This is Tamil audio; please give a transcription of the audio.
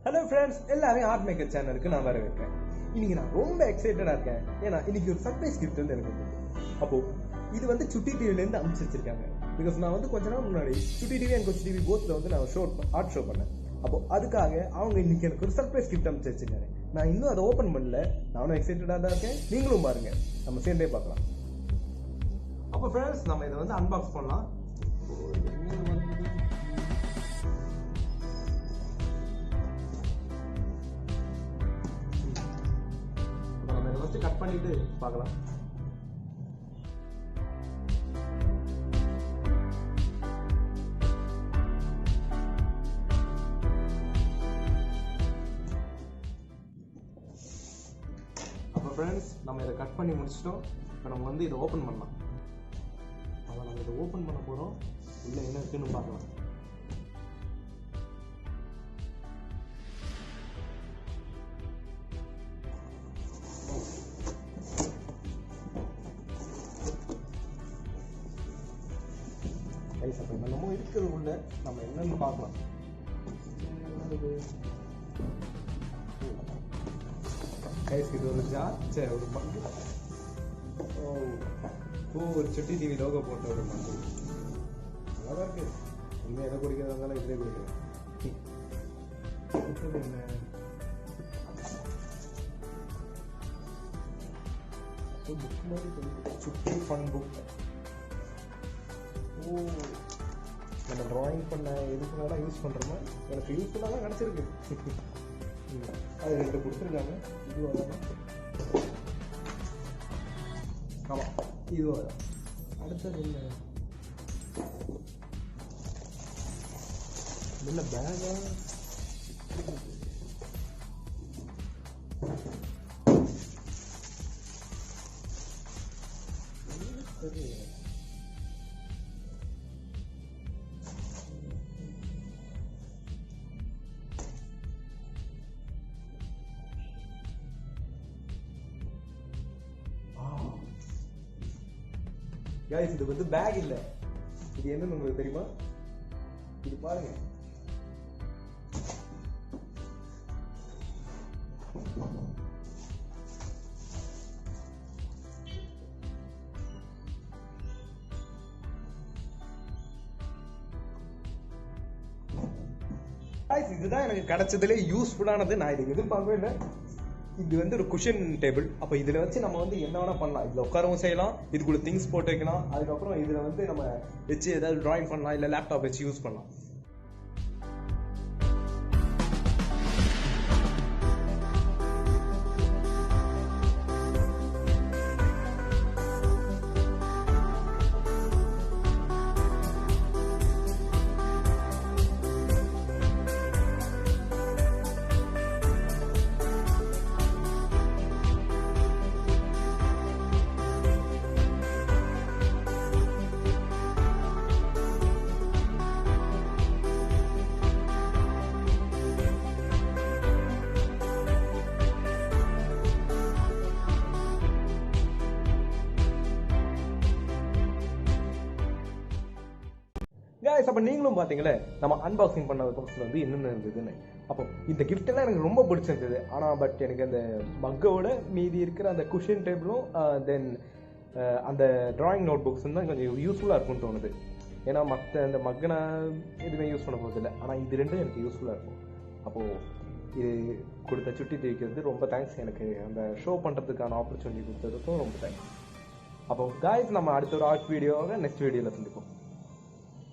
ஹலோ ஃப்ரெண்ட்ஸ், எல்லாரும் ஆர்ட் மேக்கர் சேனலுக்கு நான் வரவேற்கிறேன். இன்னைக்கு நான் ரொம்ப எக்ஸைட்டடா இருக்கேன். ஏன்னா இன்னைக்கு ஒரு சர்ப்ரைஸ் கிஃப்ட் வந்து எனக்கு வந்து அப்போ இது வந்து சுட்டி டிவிலேருந்து அனுப்பிச்சு வச்சிருக்காங்க. பிகாஸ் நான் வந்து கொஞ்ச நாள் முன்னாடி சுட்டி டிவி அண்ட் கொச்சி டிவி போத்தில் வந்து நான் ஆர்ட் ஷோ பண்ணேன். அப்போ அதுக்காக அவங்க இன்னைக்கு எனக்கு ஒரு சர்ப்ரைஸ் கிஃப்ட் அனுப்பிச்சு வச்சிருக்காங்க. நான் இன்னும் அதை ஓப்பன் பண்ணல. நானும் எக்ஸைட்டடாக தான் இருக்கேன். நீங்களும் பாருங்க, நம்ம சேர்ந்தே பார்க்கலாம். அப்போ ஃப்ரெண்ட்ஸ், நம்ம இதை வந்து அன்பாக்ஸ் பண்ணலாம். கட் பண்ணிட்டு பார்க்கலாம். அப்போ ஃப்ரெண்ட்ஸ், நம்ம இதை கட் பண்ணி முடிச்சிட்டோம். இப்போ நம்ம வந்து இதை ஓப்பன் பண்ணலாம். அப்போ நம்ம இதை ஓப்பன் பண்ண போகிறோம். இல்லை என்ன இருக்குன்னு பார்க்கலாம். நம்ம இருக்கிறது உள்ள நம்ம என்னன்னு பார்க்கலாம். இது ஒரு ஜார், ஒரு பங்கு. ஒரு சுட்டி டிவி லோகோ போட்ட ஒரு பங்கு. நல்லா இருக்கு. உண்மையாக எதை குடிக்கிறதா இருந்தாலும் இதுலேயே குடிக்கிறேன். என்ன சுட்டி ஃபன் புக். நம்ம ட்ராயிங் பண்ண எதுக்குனால யூஸ் பண்ணுறோமோ எனக்கு யூஸ்ஃபுல்லாக தான் கிடச்சிருக்கு. அது 2 கொடுத்துருக்காங்க. இதுவாக தான். ஆமாம், இதுவாக தான். அடுத்தது என்ன பேகா? சரி, guys, இது வந்து பேக் இல்ல. இது என்னன்னு உங்களுக்கு தெரியுமா? இது பாருங்க. guys, இதுதான் எனக்கு கிடைச்சதுல யூஸ்ஃபுல்லானது. நான் இதை எதிர்பார்க்கவே இல்லை. இது வந்து ஒரு குஷன் டேபிள். அப்போ இதில் வச்சு நம்ம வந்து என்ன வேணால் பண்ணலாம். இதில் உட்காரவும் செய்யலாம், இதுக்குள்ள திங்ஸ் போட்டு வைக்கலாம். அதுக்கப்புறம் இதில் வந்து நம்ம வச்சு ஏதாவது ட்ராயிங் பண்ணலாம், இல்லை லேப்டாப் வச்சு யூஸ் பண்ணலாம். guys, அப்போ நீங்களும் பார்த்தீங்களே நம்ம அன்பாக்சிங் பண்ண பாக்ஸில் வந்து என்னென்ன இருந்ததுன்னு. அப்போ இந்த கிஃப்ட் எல்லாம் எனக்கு ரொம்ப பிடிச்சிருந்தது. ஆனால் பட் எனக்கு அந்த மக்கோட மீதி இருக்கிற அந்த குஷன் டேபிளும் தென் அந்த டிராயிங் நோட் புக்ஸும் தான் கொஞ்சம் யூஸ்ஃபுல்லாக இருக்கும்னு தோணுது. ஏன்னா மற்ற அந்த மக்கை நான் எதுவுமே யூஸ் பண்ண போகிறதில்லை. ஆனால் இது ரெண்டும் எனக்கு யூஸ்ஃபுல்லாக இருக்கும். அப்போது இது கொடுத்த சுட்டி டிவிக்கு வந்து ரொம்ப தேங்க்ஸ். எனக்கு அந்த ஷோ பண்ணுறதுக்கான ஆப்பர்ச்சுனிட்டி கொடுத்ததுக்கும் ரொம்ப தேங்க்ஸ். அப்போ guys, நம்ம அடுத்த ஒரு ஆர்ட் வீடியோவை நெக்ஸ்ட் வீடியோவில் சந்திப்போம்.